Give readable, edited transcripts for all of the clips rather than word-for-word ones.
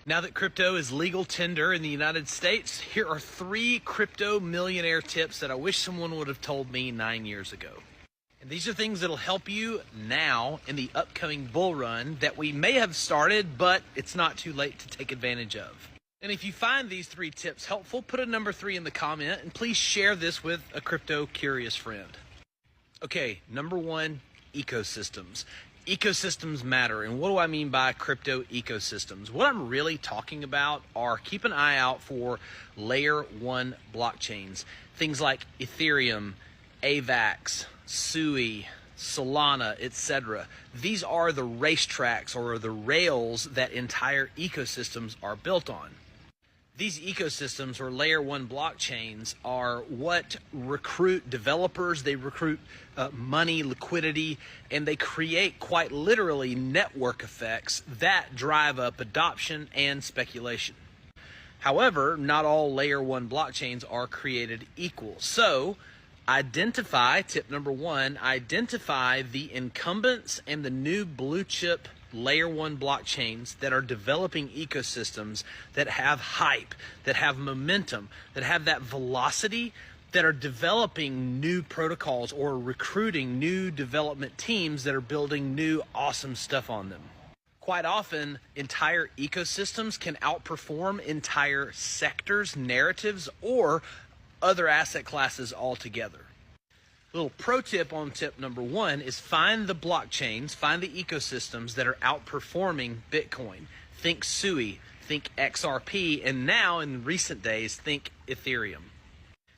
Now that crypto is legal tender in the United States, here are 3 crypto millionaire tips that I wish someone would have told me 9 years ago. And these are things that'll help you now in the upcoming bull run that we may have started, but it's not too late to take advantage of. And if you find these 3 tips helpful, put a number 3 in the comment and please share this with a crypto curious friend. Okay, number 1, ecosystems. Ecosystems matter. And what do I mean by crypto ecosystems? What I'm really talking about are keep an eye out for layer 1 blockchains. Things like Ethereum, AVAX, SUI, Solana, etc. These are the racetracks or the rails that entire ecosystems are built on. These ecosystems or layer 1 blockchains are what recruit developers, they recruit money, liquidity, and they create quite literally network effects that drive up adoption and speculation. However, not all layer 1 blockchains are created equal. So, tip number 1, identify the incumbents and the new blue chip layer 1 blockchains that are developing ecosystems that have hype, that have momentum, that have that velocity, that are developing new protocols or recruiting new development teams that are building new awesome stuff on them. Quite often, entire ecosystems can outperform entire sectors, narratives, or other asset classes altogether. Little pro tip on tip number 1 is find the blockchains, find the ecosystems that are outperforming Bitcoin. Think SUI, think XRP, and now in recent days, think Ethereum.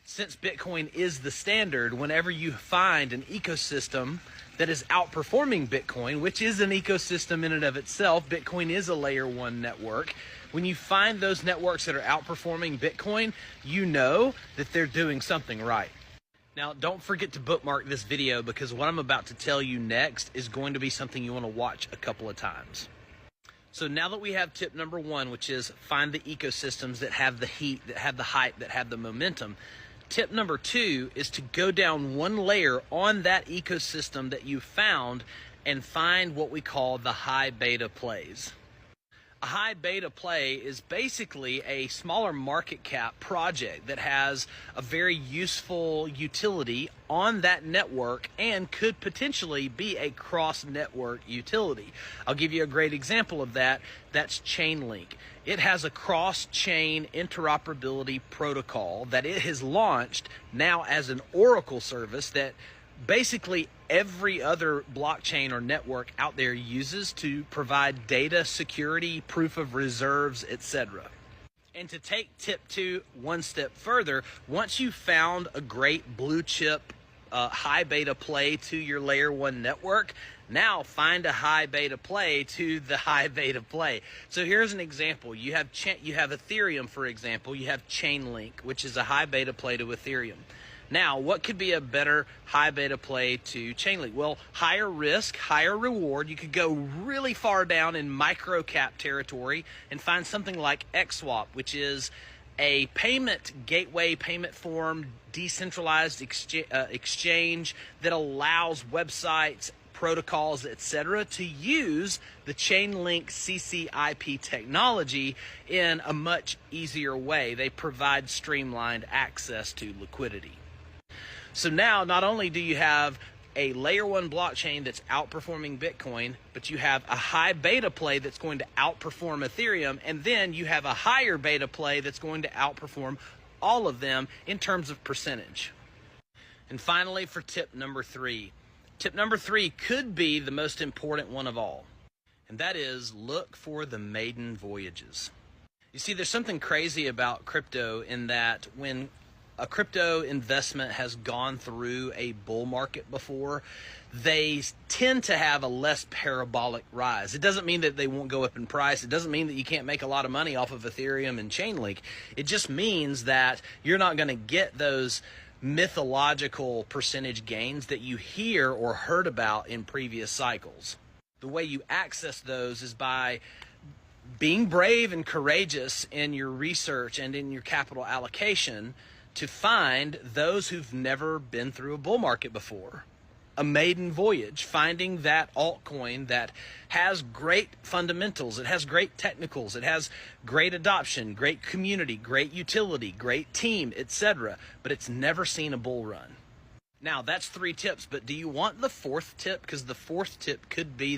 Since Bitcoin is the standard, whenever you find an ecosystem that is outperforming Bitcoin, which is an ecosystem in and of itself, Bitcoin is a layer 1 network. When you find those networks that are outperforming Bitcoin, you know that they're doing something right. Now, don't forget to bookmark this video because what I'm about to tell you next is going to be something you want to watch a couple of times. So now that we have tip number 1, which is find the ecosystems that have the heat, that have the hype, that have the momentum, tip number 2 is to go down 1 layer on that ecosystem that you found and find what we call the high beta plays. A high beta play is basically a smaller market cap project that has a very useful utility on that network and could potentially be a cross-network utility. I'll give you a great example of that. That's Chainlink. It has a cross-chain interoperability protocol that it has launched now as an Oracle service that basically every other blockchain or network out there uses to provide data security, proof of reserves, etc. And to take tip 2 one step further, once you've found a great blue chip high beta play to your layer 1 network, now find a high beta play to the high beta play. So here's an example. You have Ethereum, for example. You have Chainlink, which is a high beta play to Ethereum. Now, what could be a better high beta play to Chainlink? Well, higher risk, higher reward. You could go really far down in micro cap territory and find something like XSwap, which is a payment gateway, payment form, decentralized exchange that allows websites, protocols, etc. to use the Chainlink CCIP technology in a much easier way. They provide streamlined access to liquidity. So now, not only do you have a layer 1 blockchain that's outperforming Bitcoin, but you have a high beta play that's going to outperform Ethereum, and then you have a higher beta play that's going to outperform all of them in terms of percentage. And finally, for tip number 3. Tip number 3 could be the most important one of all, and that is look for the maiden voyages. You see, there's something crazy about crypto in that when a crypto investment has gone through a bull market before, they tend to have a less parabolic rise. It doesn't mean that they won't go up in price. It doesn't mean that you can't make a lot of money off of Ethereum and Chainlink. It just means that you're not going to get those mythological percentage gains that you hear or heard about in previous cycles. The way you access those is by being brave and courageous in your research and in your capital allocation to find those who've never been through a bull market before. a maiden voyage, finding that altcoin that has great fundamentals, it has great technicals, it has great adoption, great community, great utility, great team, etc., but it's never seen a bull run. Now, that's 3 tips, but do you want the 4th tip? Because the 4th tip could be